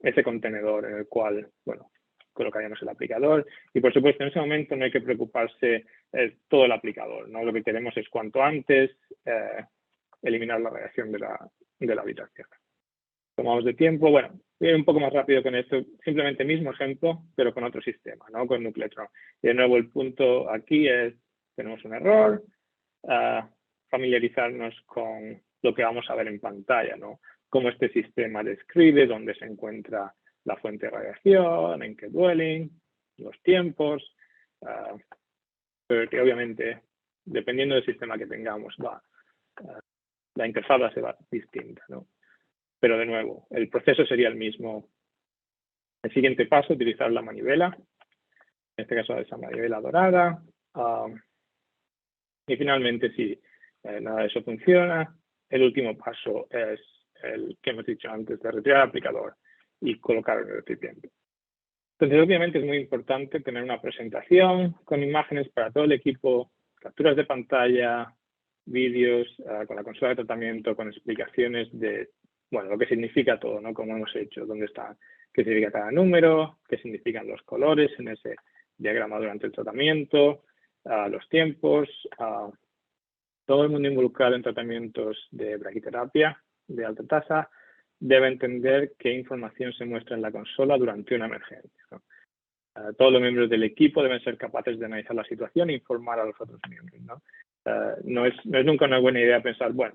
ese contenedor en el cual, bueno, colocaríamos el aplicador. Y, por supuesto, en ese momento no hay que preocuparse todo el aplicador, ¿no? Lo que queremos es cuanto antes eliminar la radiación de la habitación. Tomamos de tiempo, bueno, voy a ir un poco más rápido con esto, simplemente mismo ejemplo, pero con otro sistema, ¿no? Con Nucleotron. Y de nuevo el punto aquí es, tenemos un error, familiarizarnos con lo que vamos a ver en pantalla, ¿no? Cómo este sistema describe dónde se encuentra la fuente de radiación, en qué dwelling, los tiempos, pero que obviamente, dependiendo del sistema que tengamos, la interfaz va a ser distinta, ¿no? Pero de nuevo, el proceso sería el mismo. El siguiente paso, utilizar la manivela, en este caso esa manivela dorada. Y finalmente, si nada de eso funciona, el último paso es el que hemos dicho antes, de retirar el aplicador y colocar en el recipiente. Entonces, obviamente es muy importante tener una presentación con imágenes para todo el equipo, capturas de pantalla, vídeos, con la consola de tratamiento, con explicaciones de, bueno, lo que significa todo, ¿no? Como hemos hecho, dónde está, qué significa cada número, qué significan los colores en ese diagrama durante el tratamiento, los tiempos, todo el mundo involucrado en tratamientos de braquiterapia de alta tasa debe entender qué información se muestra en la consola durante una emergencia, ¿no? Todos los miembros del equipo deben ser capaces de analizar la situación e informar a los otros miembros, ¿no? No es nunca una buena idea pensar, bueno,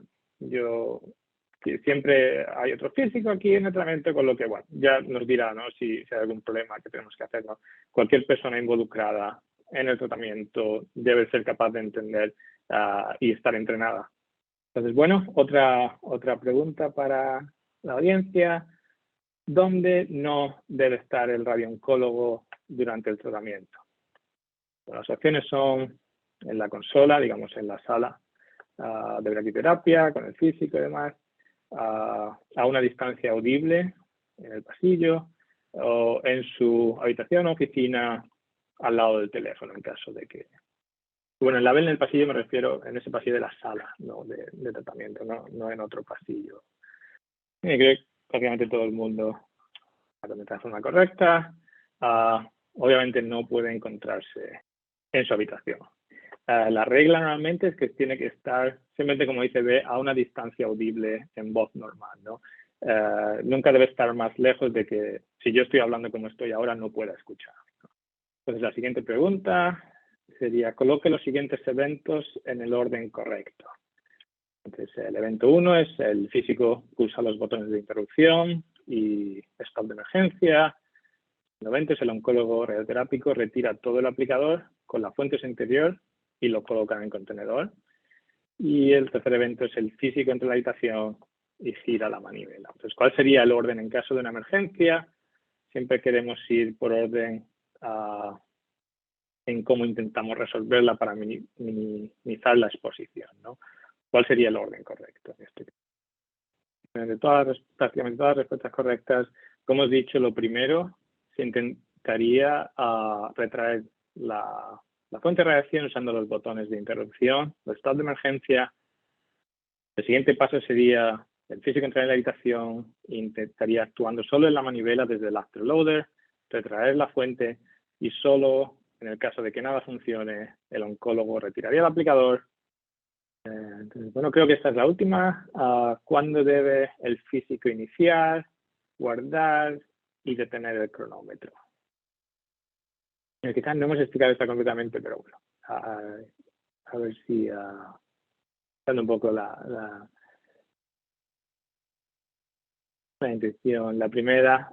siempre hay otro físico aquí en el tratamiento, con lo que, bueno, ya nos dirá, ¿no? Si hay algún problema que tenemos que hacer, ¿no? Cualquier persona involucrada en el tratamiento debe ser capaz de entender y estar entrenada. Entonces, bueno, otra pregunta para la audiencia. ¿Dónde no debe estar el radiooncólogo durante el tratamiento? Bueno, las opciones son en la consola, digamos en la sala de braquiterapia, con el físico y demás, a una distancia audible en el pasillo, o en su habitación o oficina al lado del teléfono, en caso de que... Bueno, en el pasillo me refiero en ese pasillo de la sala, ¿no? de tratamiento, no en otro pasillo. Y creo que prácticamente todo el mundo ha contestado de forma correcta. Obviamente no puede encontrarse en su habitación. La regla normalmente es que tiene que estar, simplemente como dice B, a una distancia audible en voz normal, ¿no? Nunca debe estar más lejos de que si yo estoy hablando como estoy ahora no pueda escuchar, ¿no? Entonces la siguiente pregunta sería, coloque los siguientes eventos en el orden correcto. Entonces el evento 1 es el físico pulsa los botones de interrupción y stop de emergencia. El 90 es el oncólogo radioterápico retira todo el aplicador con la fuente interior y lo coloca en el contenedor. Y el tercer evento es el físico entra en la habitación y gira la manivela. Entonces, ¿cuál sería el orden en caso de una emergencia? Siempre queremos ir por orden en cómo intentamos resolverla para minimizar la exposición, ¿no? ¿Cuál sería el orden correcto? Prácticamente todas las respuestas correctas. Como os he dicho, lo primero se intentaría retraer la fuente de radiación usando los botones de interrupción, el stop de emergencia. El siguiente paso sería el físico entrar en la habitación e intentaría actuando solo en la manivela desde el afterloader, retraer la fuente y solo en el caso de que nada funcione, el oncólogo retiraría el aplicador. Entonces, bueno, creo que esta es la última. ¿Cuándo debe el físico iniciar, guardar y detener el cronómetro? Quizás no hemos explicado esto completamente, pero bueno, a ver si dando un poco la intención. La primera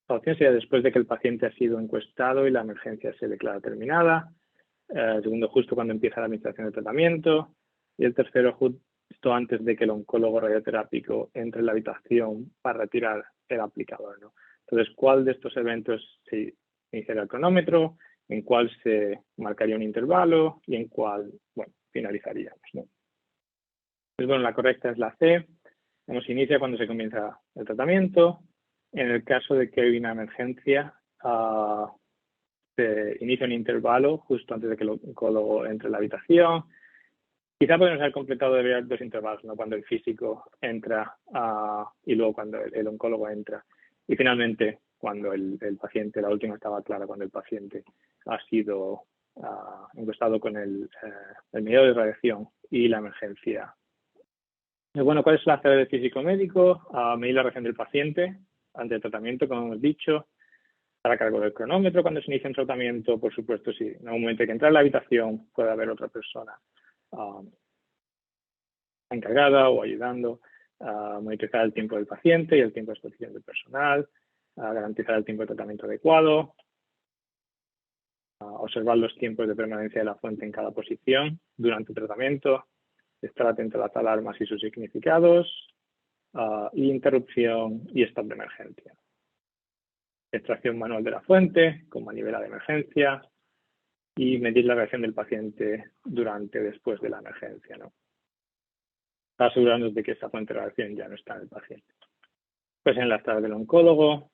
opción sería después de que el paciente ha sido encuestado y la emergencia se declara terminada. El segundo, justo cuando empieza la administración del tratamiento. Y el tercero, justo antes de que el oncólogo radioterápico entre en la habitación para retirar el aplicador, ¿no? Entonces, ¿cuál de estos eventos se iniciaría el cronómetro? ¿En cuál se marcaría un intervalo? ¿Y en cuál, bueno, finalizaríamos, ¿no? Pues bueno, la correcta es la C. Se inicia cuando se comienza el tratamiento. En el caso de que hay una emergencia, se inicia un intervalo justo antes de que el oncólogo entre en la habitación. Quizá podemos haber completado de ver 2 intervalos, ¿no? Cuando el físico entra y luego cuando el oncólogo entra. Y finalmente, cuando el paciente, la última estaba clara, cuando el paciente ha sido encuestado con el medidor de radiación y la emergencia. Y bueno, ¿cuál es la tarea del físico médico? Medir la reacción del paciente ante el tratamiento, como hemos dicho, para cargo del cronómetro cuando se inicia un tratamiento. Por supuesto, si en algún momento hay que entrar a la habitación, puede haber otra persona encargada o ayudando a monitorizar el tiempo del paciente y el tiempo de exposición del personal, a garantizar el tiempo de tratamiento adecuado, a observar los tiempos de permanencia de la fuente en cada posición durante el tratamiento, estar atento a las alarmas y sus significados, interrupción y stop de emergencia. Extracción manual de la fuente con manivela de emergencia y medir la reacción del paciente durante o después de la emergencia, ¿no? Para asegurarnos de que esta fuente de reacción ya no está en el paciente. Pues en la estada del oncólogo,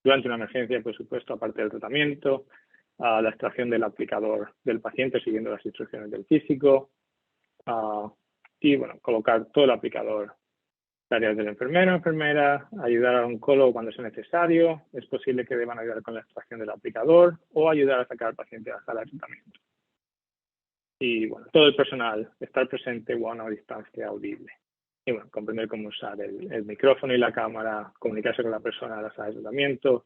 durante una emergencia, por supuesto, aparte del tratamiento, la extracción del aplicador del paciente siguiendo las instrucciones del físico y, bueno, colocar todo el aplicador. Tareas del enfermero o enfermera, ayudar al oncólogo cuando sea necesario. Es posible que deban ayudar con la extracción del aplicador o ayudar a sacar al paciente de la sala de tratamiento. Y bueno, todo el personal, estar presente o a una distancia audible. Y bueno, comprender cómo usar el micrófono y la cámara, comunicarse con la persona de la sala de tratamiento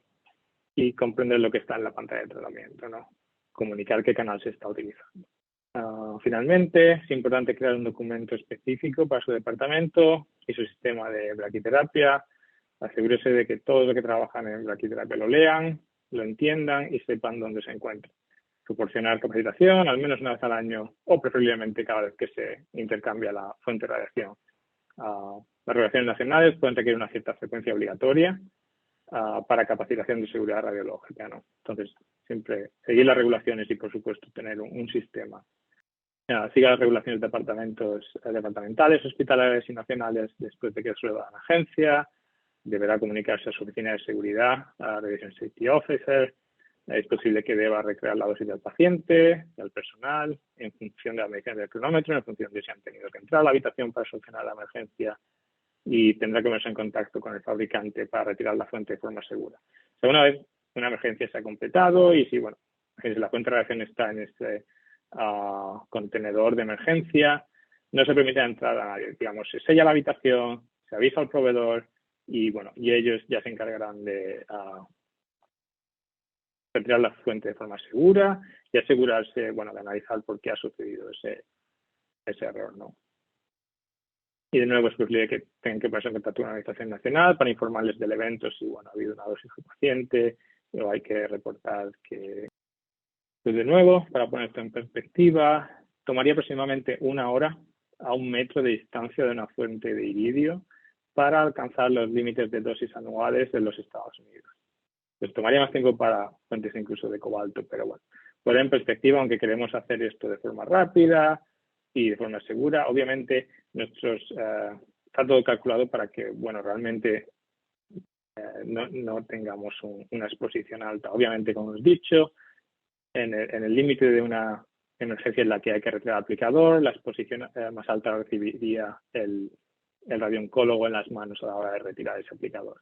y comprender lo que está en la pantalla de tratamiento, ¿no? Comunicar qué canal se está utilizando. Finalmente, es importante crear un documento específico para su departamento y su sistema de braquiterapia. Asegúrese de que todos los que trabajan en braquiterapia lo lean, lo entiendan y sepan dónde se encuentra. Proporcionar capacitación al menos una vez al año o preferiblemente cada vez que se intercambia la fuente de radiación. Las regulaciones nacionales pueden requerir una cierta frecuencia obligatoria para capacitación de seguridad radiológica, ¿no? Entonces, siempre seguir las regulaciones y, por supuesto, tener un sistema. Siga las regulaciones departamentales, hospitalarias y nacionales después de que resuelva la emergencia. Deberá comunicarse a su oficina de seguridad, a Radiation Safety Officer. Es posible que deba recrear la dosis del paciente, del personal, en función de la medición del cronómetro, en función de si han tenido que entrar a la habitación para solucionar la emergencia y tendrá que ponerse en contacto con el fabricante para retirar la fuente de forma segura. O sea, una vez una emergencia se ha completado y si, bueno, la fuente de radiación está en contenedor de emergencia, no se permite la entrada a nadie. Digamos, se sella la habitación, se avisa al proveedor y, bueno, y ellos ya se encargarán de retirar la fuente de forma segura y asegurarse, bueno, de analizar por qué ha sucedido ese error, ¿no? Y de nuevo es posible que tengan que ponerse en contacto con la Administración Nacional para informarles del evento si, bueno, ha habido una dosis de paciente o hay que reportar que... Pues de nuevo, para poner esto en perspectiva, tomaría aproximadamente 1 hora a 1 metro de distancia de una fuente de iridio para alcanzar los límites de dosis anuales en los Estados Unidos. Pues tomaría más tiempo para fuentes incluso de cobalto, pero bueno, poner en perspectiva, aunque queremos hacer esto de forma rápida y de forma segura, obviamente está todo calculado para que, bueno, realmente no tengamos una exposición alta. Obviamente, como hemos dicho, en el límite de una emergencia en la que hay que retirar el aplicador, la exposición más alta la recibiría el radiooncólogo en las manos a la hora de retirar ese aplicador.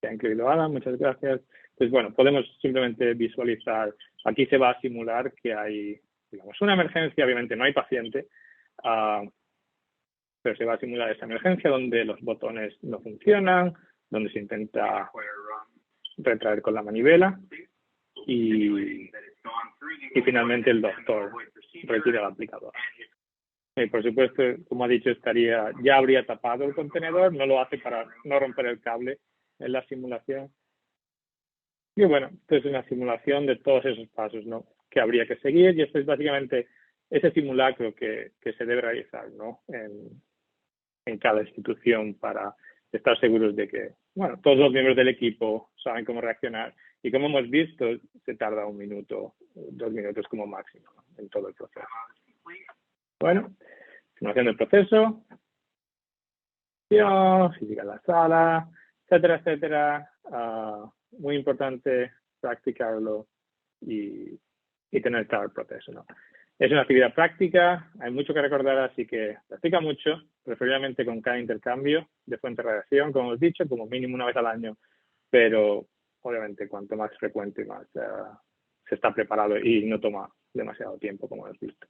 Se ha incluido Adam, muchas gracias. Pues bueno, podemos simplemente visualizar, aquí se va a simular que hay, digamos, una emergencia, obviamente no hay paciente, pero se va a simular esa emergencia donde los botones no funcionan, donde se intenta retraer con la manivela y finalmente el doctor retira el aplicador. Y por supuesto, como ha dicho, ya habría tapado el contenedor, no lo hace para no romper el cable en la simulación. Y bueno, esto es una simulación de todos esos pasos, ¿no?, que habría que seguir, y esto es básicamente ese simulacro que se debe realizar, ¿no?, en cada institución para estar seguros de que, bueno, todos los miembros del equipo saben cómo reaccionar. Y como hemos visto, se tarda 1 minuto, 2 minutos como máximo, ¿no?, en todo el proceso. Bueno, simulación del proceso, física en la sala, etcétera, etcétera. Muy importante practicarlo y tener claro el proceso, ¿no? Es una actividad práctica, hay mucho que recordar, así que practica mucho, preferiblemente con cada intercambio de fuente de radiación, como hemos dicho, como mínimo 1 vez al año, pero obviamente cuanto más frecuente, más se está preparado y no toma demasiado tiempo, como hemos visto.